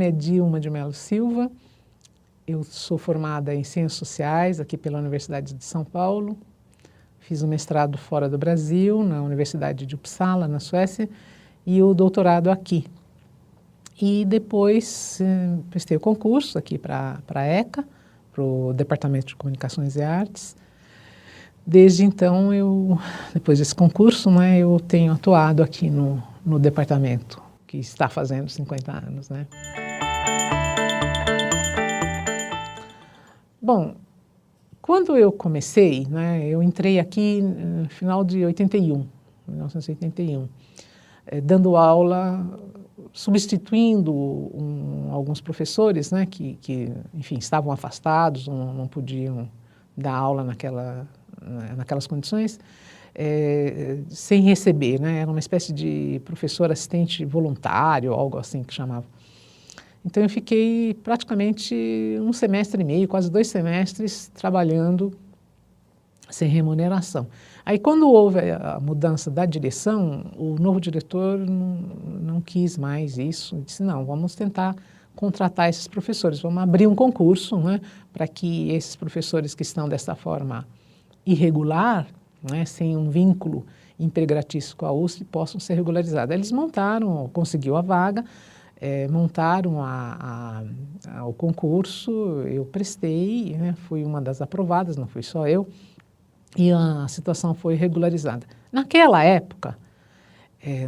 nome é Dilma de Mello Silva, eu sou formada em Ciências Sociais aqui pela Universidade de São Paulo, fiz o mestrado fora do Brasil, na Universidade de Uppsala, na Suécia, e o doutorado aqui. E depois prestei o concurso aqui para a ECA, para o Departamento de Comunicações e Artes. Desde então, depois desse concurso, né, eu tenho atuado aqui no departamento, que está fazendo 50 anos. Né. Bom, quando eu comecei, né, eu entrei aqui no final de 1981, dando aula, substituindo alguns professores, né, que enfim, estavam afastados, não podiam dar aula naquelas condições, sem receber, né, era uma espécie de professor assistente voluntário, algo assim que chamava. Então eu fiquei praticamente 1 semestre e meio, quase 2 semestres, trabalhando sem remuneração. Aí quando houve a mudança da direção, o novo diretor não quis mais isso, disse não, vamos tentar contratar esses professores, vamos abrir um concurso, né, para que esses professores que estão dessa forma irregular, né, sem um vínculo empregatício com a USP, possam ser regularizados. Eles montaram, conseguiu a vaga, montaram o concurso, eu prestei, né, fui uma das aprovadas, não fui só eu, e a situação foi regularizada. Naquela época,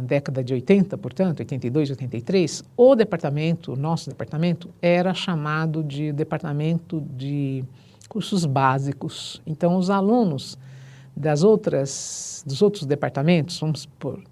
década de 80, portanto, 82, 83, nosso departamento, era chamado de Departamento de Cursos Básicos. Então, os alunos dos outros departamentos, vamos supor,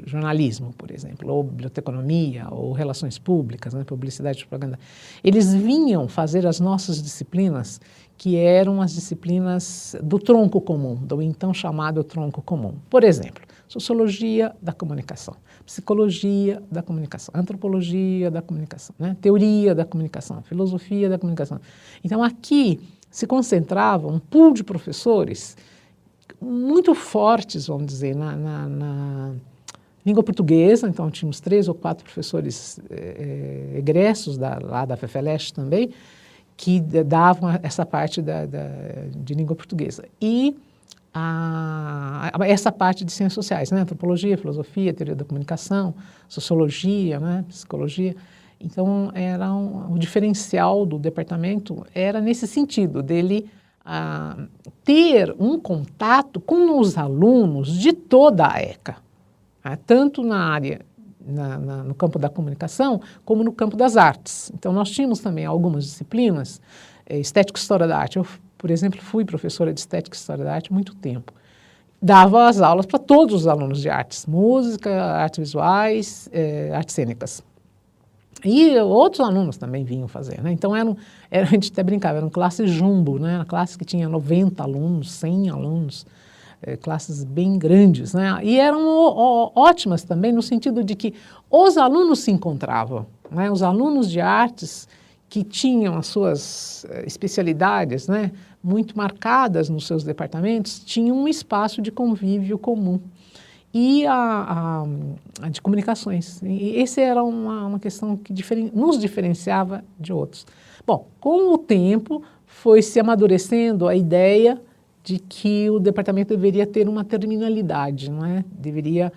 jornalismo, por exemplo, ou biblioteconomia, ou relações públicas, né, publicidade e propaganda, eles vinham fazer as nossas disciplinas, que eram as disciplinas do tronco comum, do então chamado tronco comum. Por exemplo, sociologia da comunicação, psicologia da comunicação, antropologia da comunicação, né, teoria da comunicação, filosofia da comunicação. Então aqui se concentrava um pool de professores muito fortes, vamos dizer, na língua portuguesa. Então tínhamos 3 ou 4 professores egressos lá da FEFELESH também, que davam essa parte de língua portuguesa. E essa parte de ciências sociais, né? Antropologia, filosofia, teoria da comunicação, sociologia, né? Psicologia. Então, o diferencial do departamento era nesse sentido, dele ter um contato com os alunos de toda a ECA, tanto na área, no campo da comunicação, como no campo das artes. Então, nós tínhamos também algumas disciplinas, estética e história da arte. Eu, por exemplo, fui professora de estética e história da arte há muito tempo. Dava as aulas para todos os alunos de artes, música, artes visuais, artes cênicas. E outros alunos também vinham fazer, né? Então, a gente até brincava, era uma classe jumbo, né? Uma classe que tinha 90 alunos, 100 alunos, classes bem grandes, né? E eram ótimas também no sentido de que os alunos se encontravam, né? Os alunos de artes que tinham as suas especialidades, né, muito marcadas nos seus departamentos, tinham um espaço de convívio comum. E a de comunicações. E essa era uma questão que nos diferenciava de outros. Bom, com o tempo foi se amadurecendo a ideia de que o departamento deveria ter uma terminalidade, não é? Deveria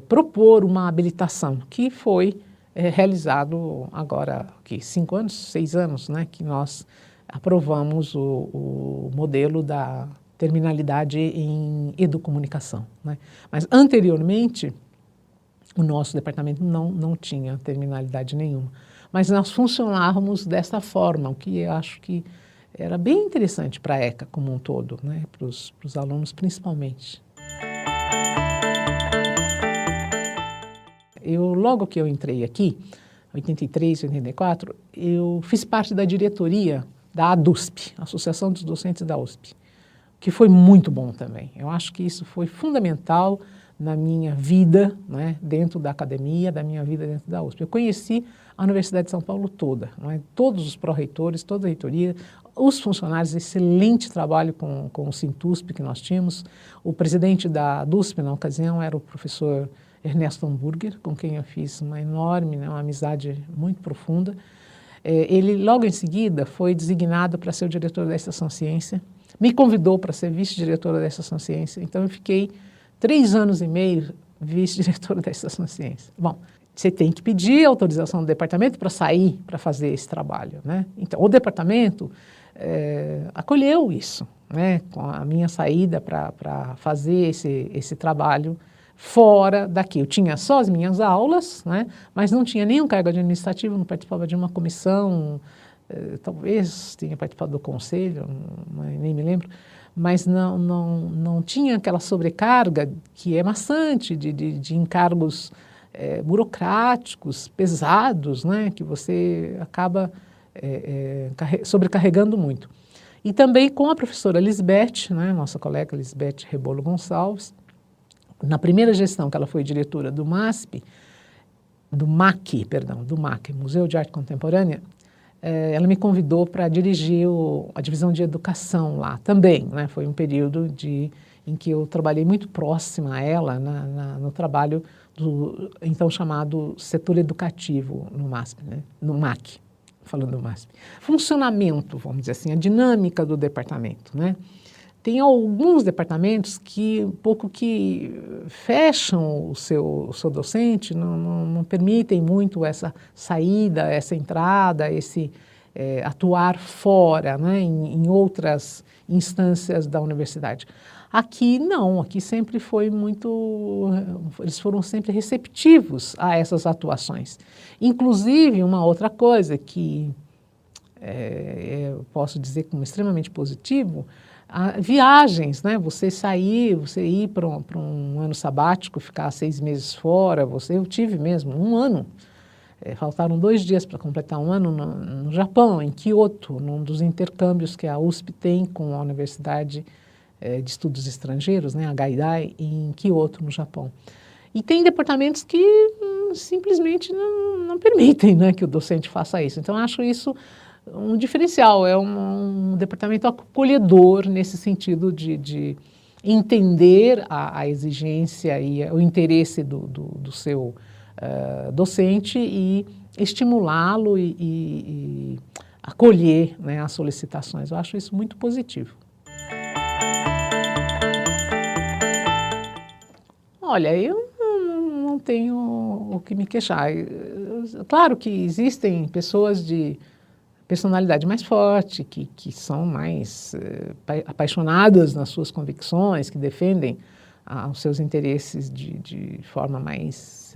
propor uma habilitação, que foi realizado agora, 5 anos, 6 anos, né, que nós aprovamos o modelo da terminalidade em educomunicação, né? Mas anteriormente o nosso departamento não tinha terminalidade nenhuma, mas nós funcionávamos dessa forma, o que eu acho que era bem interessante para a ECA como um todo, né? Para os alunos principalmente. Logo que eu entrei aqui, em 83, 84, eu fiz parte da diretoria da ADUSP, Associação dos Docentes da USP, que foi muito bom também. Eu acho que isso foi fundamental na minha vida, né, dentro da academia, da minha vida dentro da USP. Eu conheci a Universidade de São Paulo toda, não é? Todos os pró-reitores, toda a reitoria, os funcionários, excelente trabalho com o Sintusp que nós tínhamos. O presidente da USP, na ocasião, era o professor Ernesto Hamburger, com quem eu fiz uma enorme, né, uma amizade muito profunda. Ele, logo em seguida, foi designado para ser o diretor da Estação Ciência, me convidou para ser vice-diretora da Estação Ciência, então eu fiquei 3 anos e meio vice-diretora da Estação Ciência. Bom, você tem que pedir autorização do departamento para sair, para fazer esse trabalho, né? Então, o departamento acolheu isso, né? Com a minha saída para fazer esse trabalho fora daqui. Eu tinha só as minhas aulas, né? Mas não tinha nenhum cargo administrativo, não participava de uma comissão, talvez tenha participado do conselho, nem me lembro, mas não tinha aquela sobrecarga que é maçante de encargos burocráticos, pesados, né? Que você acaba sobrecarregando muito. E também com a professora Lisbeth, né? Nossa colega Lisbeth Rebolo Gonçalves, na primeira gestão que ela foi diretora do MASP, do MAC, Museu de Arte Contemporânea, ela me convidou para dirigir a divisão de educação lá também, né? Foi um período em que eu trabalhei muito próxima a ela no trabalho do então chamado setor educativo no MASP, né? No MAC, falando do MASP. Funcionamento, vamos dizer assim, a dinâmica do departamento, né? Tem alguns departamentos que um pouco que fecham o seu docente, não permitem muito essa saída, essa entrada, esse atuar fora, né, em outras instâncias da universidade. Aqui não, aqui sempre foi eles foram sempre receptivos a essas atuações. Inclusive, uma outra coisa que eu posso dizer como extremamente positivo, viagens, né? Você ir para um ano sabático, ficar 6 meses fora, eu tive mesmo 1 ano, faltaram 2 dias para completar 1 ano no Japão, em Kyoto, num dos intercâmbios que a USP tem com a Universidade de Estudos Estrangeiros, né? A Gaidai, em Kyoto, no Japão. E tem departamentos que simplesmente não permitem, né, que o docente faça isso. Então, acho isso um diferencial, é um departamento acolhedor nesse sentido de entender a exigência e o interesse do seu docente e estimulá-lo e acolher, né, as solicitações. Eu acho isso muito positivo. Olha, eu não tenho o que me queixar. Claro que existem pessoas de personalidade mais forte, que são mais apaixonadas nas suas convicções, que defendem os seus interesses de forma mais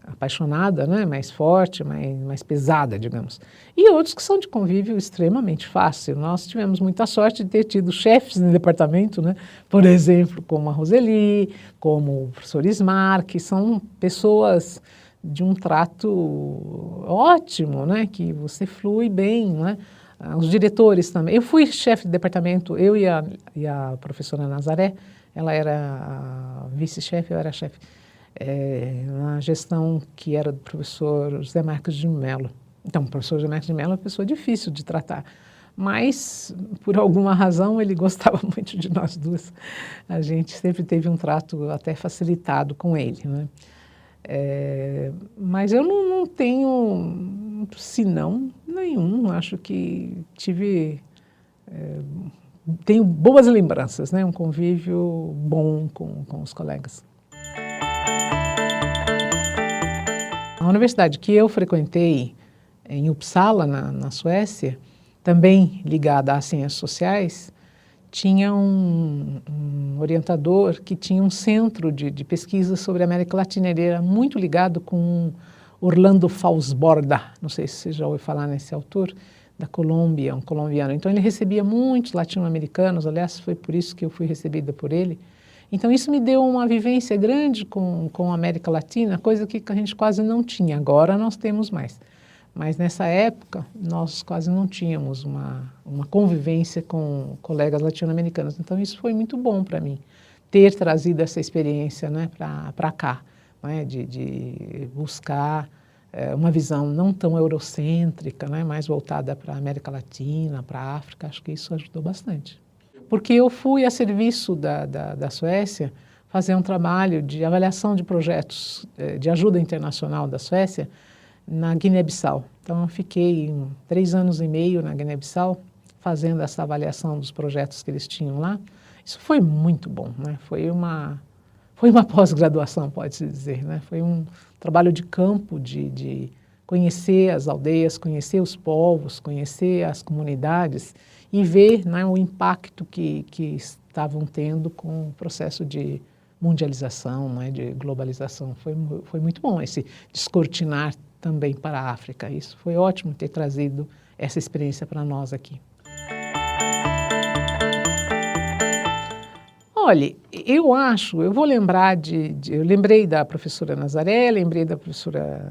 apaixonada, né? Mais forte, mais pesada, digamos. E outros que são de convívio extremamente fácil. Nós tivemos muita sorte de ter tido chefes no departamento, né? Por exemplo, como a Roseli, como o professor Ismar, que são pessoas de um trato ótimo, né? Que você flui bem, né? Os diretores também. Eu fui chefe de departamento, eu e a professora Nazaré, ela era a vice-chefe, eu era a chefe, na gestão que era do professor José Marcos de Mello. Então, o professor José Marcos de Mello é uma pessoa difícil de tratar, mas, por alguma razão, ele gostava muito de nós duas. A gente sempre teve um trato até facilitado com ele, né? Mas eu não tenho senão nenhum, acho que tenho boas lembranças, né? Um convívio bom com os colegas. A universidade que eu frequentei em Uppsala, na Suécia, também ligada às ciências sociais, tinha um orientador que tinha um centro de pesquisa sobre a América Latina. Ele era muito ligado com Orlando Falsborda, não sei se você já ouviu falar nesse autor, da Colômbia, um colombiano. Então ele recebia muitos latino-americanos, aliás foi por isso que eu fui recebida por ele. Então isso me deu uma vivência grande com a América Latina, coisa que a gente quase não tinha, agora nós temos mais. Mas nessa época nós quase não tínhamos uma convivência com colegas latino-americanos. Então isso foi muito bom para mim, ter trazido essa experiência, né, para cá, né, de buscar uma visão não tão eurocêntrica, né, mais voltada para a América Latina, para a África. Acho que isso ajudou bastante. Porque eu fui a serviço da Suécia fazer um trabalho de avaliação de projetos de ajuda internacional da Suécia na Guiné-Bissau. Então, eu fiquei 3 anos e meio na Guiné-Bissau fazendo essa avaliação dos projetos que eles tinham lá. Isso foi muito bom, né? Foi uma pós-graduação, pode-se dizer, né? Foi um trabalho de campo, de conhecer as aldeias, conhecer os povos, conhecer as comunidades e ver, né, o impacto que estavam tendo com o processo de mundialização, né, de globalização. Foi muito bom esse descortinar também para a África. Isso foi ótimo ter trazido essa experiência para nós aqui. Olha, eu vou lembrar eu lembrei da professora Nazaré, lembrei da professora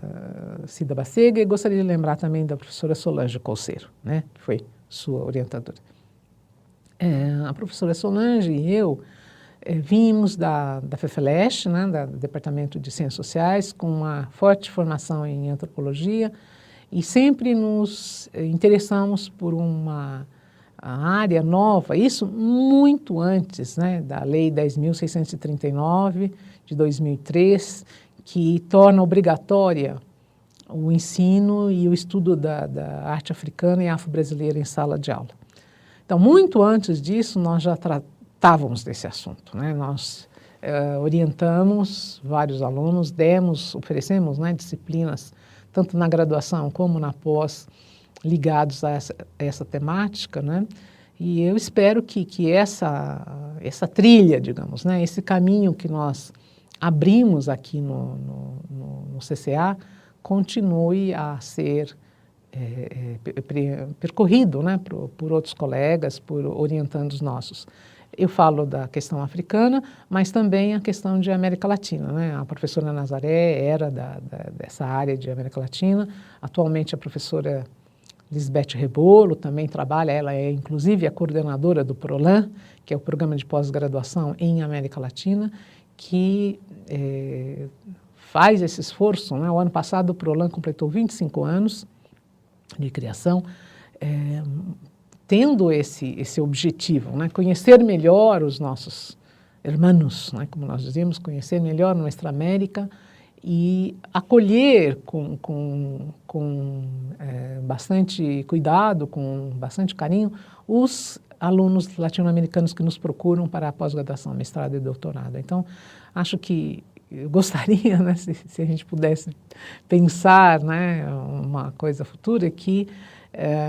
Cida Bacega e gostaria de lembrar também da professora Solange Colseiro, né, que foi sua orientadora. A professora Solange e eu vimos da FEFELESH, né, do Departamento de Ciências Sociais, com uma forte formação em antropologia e sempre nos interessamos por uma área nova, isso muito antes, né, da Lei 10.639 de 2003, que torna obrigatória o ensino e o estudo da arte africana e afro-brasileira em sala de aula. Então, muito antes disso, nós já tratávamos desse assunto, né? Nós orientamos vários alunos, oferecemos, né, disciplinas, tanto na graduação como na pós, ligados a essa temática, né? E eu espero que essa trilha, digamos, né, esse caminho que nós abrimos aqui no CCA continue a ser percorrido, né, por outros colegas, por orientandos nossos. Eu falo da questão africana, mas também a questão de América Latina, né? A professora Nazaré era dessa área de América Latina, atualmente a professora Lisbeth Rebolo também trabalha, ela é inclusive a coordenadora do PROLAN, que é o Programa de Pós-Graduação em América Latina, que faz esse esforço, né? O ano passado o PROLAN completou 25 anos de criação, tendo esse objetivo, né? Conhecer melhor os nossos hermanos, né? Como nós dizemos, conhecer melhor nossa América e acolher com bastante cuidado, com bastante carinho, os alunos latino-americanos que nos procuram para a pós-graduação, mestrado e doutorado. Então, acho que eu gostaria, né, se a gente pudesse pensar, né, uma coisa futura, que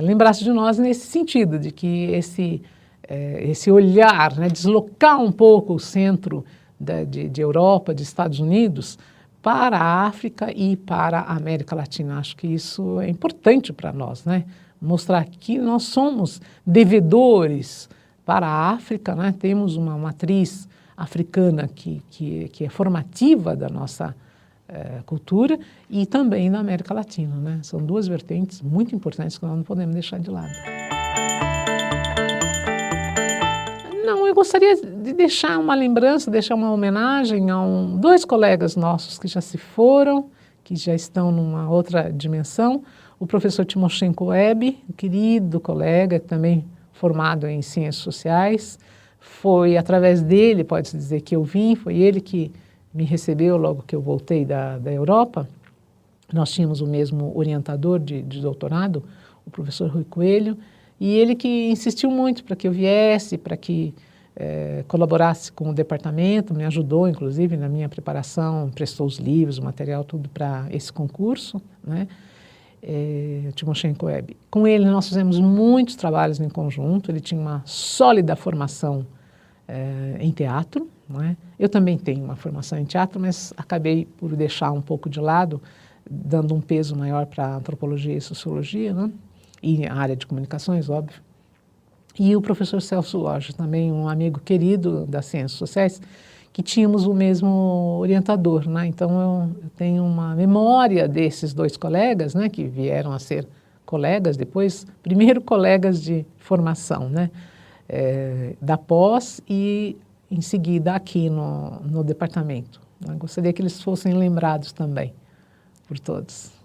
lembrasse de nós nesse sentido, de que esse olhar, né, deslocar um pouco o centro de Europa, de Estados Unidos, para a África e para a América Latina. Acho que isso é importante para nós, né? Mostrar que nós somos devedores para a África, né? Temos uma matriz africana que é formativa da nossa cultura e também da América Latina, né? São duas vertentes muito importantes que nós não podemos deixar de lado. Não, eu gostaria de deixar uma lembrança, deixar uma homenagem a dois colegas nossos que já se foram, que já estão numa outra dimensão. O professor Timoshenko Web, um querido colega, também formado em Ciências Sociais. Foi através dele, pode-se dizer, que eu vim, foi ele que me recebeu logo que eu voltei da Europa. Nós tínhamos o mesmo orientador de doutorado, o professor Rui Coelho, e ele que insistiu muito para que eu viesse, para que colaborasse com o departamento, me ajudou, inclusive, na minha preparação, prestou os livros, o material, tudo para esse concurso, né? Timoshenko Web. Com ele nós fizemos muitos trabalhos em conjunto, ele tinha uma sólida formação em teatro, né? Eu também tenho uma formação em teatro, mas acabei por deixar um pouco de lado, dando um peso maior para antropologia e sociologia, né? E a área de comunicações, óbvio. E o professor Celso Lorges, também um amigo querido das Ciências Sociais, que tínhamos o mesmo orientador, né? Então eu tenho uma memória desses dois colegas, né, que vieram a ser colegas depois, primeiro colegas de formação, né, da pós e em seguida aqui no departamento. Eu gostaria que eles fossem lembrados também por todos.